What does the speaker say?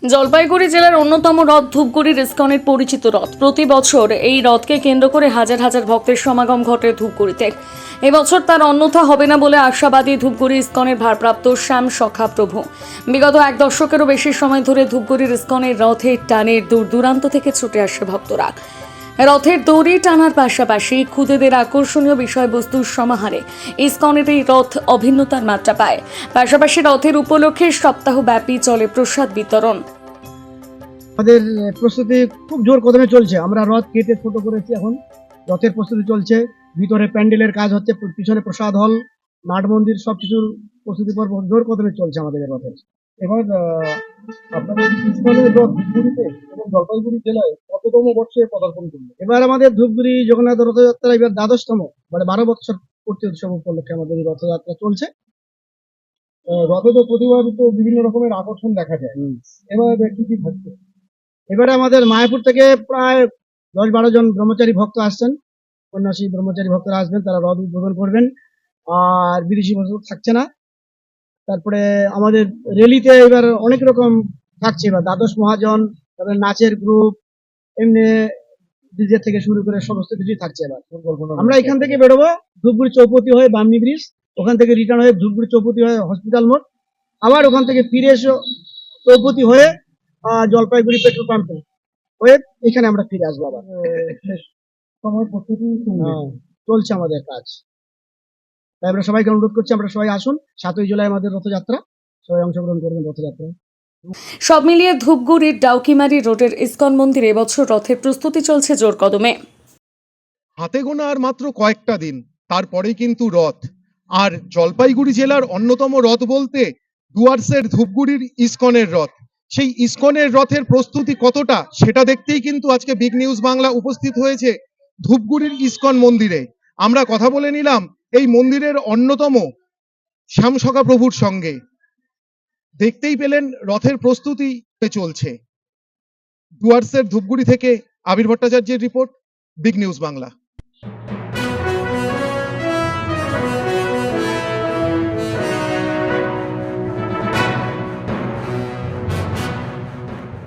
জলপাইগুড়ি জেলার অন্যতম রথ ধূপগুড়ির ইসকনের পরিচিত রথ। প্রতি বছর এই রথকে কেন্দ্র করে হাজার হাজার ভক্তের সমাগম ঘটে ধূপগুড়িতে। এবছর তার অন্যথা হবে না বলে আশাবাদী ধূপগুড়ি ইসকনের ভারপ্রাপ্ত শ্যাম সখা প্রভু। বিগত এক দশকেরও বেশি সময় ধরে ধূপগুড়ির ইসকনের রথের টানের দূর দূরান্ত থেকে ছুটে আসে ভক্তরা। রথের দড়ি টানার পাশাপাশি খুদেদের আকর্ষণীয় বিষয়বস্তুর সমাহারে ইসকনের এই রথ অভিন্নতার মাত্রা পায়। পাশাপাশি রথের উপলক্ষে সপ্তাহব্যাপী চলে প্রসাদ বিতরণ। আমাদের প্রস্তুতি খুব জোর কদমে চলছে। আমরা রথ কেটে ছোট করেছি, এখন রথের প্রস্তুতি চলছে। ভিতরে প্যান্ডেলের কাজ হচ্ছে, পিছনে প্রসাদ হল, নাট মন্দির, সবকিছুর প্রস্তুতি পর্ব জোর কদমে চলছে আমাদের এই রথের। এবার আপনাদের ইসকনের রথ ধূপগুড়িতে এবং জলপাইগুড়ি জেলায় কততম বর্ষে পদার্পণ করলো? এবার আমাদের ধূপগুড়ি জগন্নাথ রথযাত্রা এবার 12তম, মানে 12 বছর পূর্তি উৎসব উপলক্ষে আমাদের এই রথযাত্রা চলছে। রথে তো প্রতিবার তো বিভিন্ন রকমের আকর্ষণ দেখা যায়, এবার কি কি থাকছে? এবারে আমাদের মায়াপুর থেকে প্রায় 10-12 জন ব্রহ্মচারী ভক্ত আসছেন, সন্ন্যাসী ব্রহ্মচারী ভক্তরা আসবেন, তারা রথ উদ্বোধন করবেন। আর বিদেশি ভক্ত থাকছে না। তারপরে আমাদের রেলিতে এবার অনেক রকম থাকছে, এবার দ্বাদশ মহাজন, তারপরে নাচের গ্রুপ, এমনি ডিজে থেকে শুরু করে সমস্ত কিছুই থাকছে। এবার আমরা এখান থেকে বেরোবো ধূপগুড়ি চৌপতি হয়ে বামনি ব্রিজ, ওখান থেকে রিটার্ন হয়ে ধূপগুড়ি চৌপতি হয়ে হসপিটাল মোড়, আবার ওখান থেকে ফিরে এসে চৌপতি হয়ে জলপাইগুড়ি পেট্রোল পাম্পে হয়ে এখানে আমরা ফিরে আসবো আবার। শেষ সময় প্রস্তুতি চলছে আমাদের কাজ। তাই আমরা সবাইকে অনুরোধ করছি, আমরা সবাই আসুন। 7ই জুলাই আমাদের রথযাত্রা, সবাই অংশগ্রহণ করবেন রথযাত্রায়। সব মিলিয়ে ধূপগুড়ির ডাউকিমারি রোডের ইসকন মন্দিরে এবছর রথের প্রস্তুতি চলছে জোর কদমে। হাতে গোনা আর মাত্র কয়েকটা দিন, তারপরে কিন্তু রথ। আর জলপাইগুড়ি জেলার অন্যতম রথ বলতে ডুয়ার্সের ধূপগুড়ির ইসকনের রথ। সেই ইসকনের রথের প্রস্তুতি কতটা, সেটা দেখতেই কিন্তু আজকে বিগ নিউজ বাংলা উপস্থিত হয়েছে ধূপগুড়ির ইসকন মন্দিরে। আমরা কথা বলে নিলাম এই মন্দিরের অন্যতম শ্যামসখা প্রভুর সঙ্গে। দেখতেই পেলেন রথের প্রস্তুতি চলছে। ডুয়ার্সের ধূপগুড়ি থেকে আবির ভট্টাচার্যের রিপোর্ট, বিগ নিউজ বাংলা।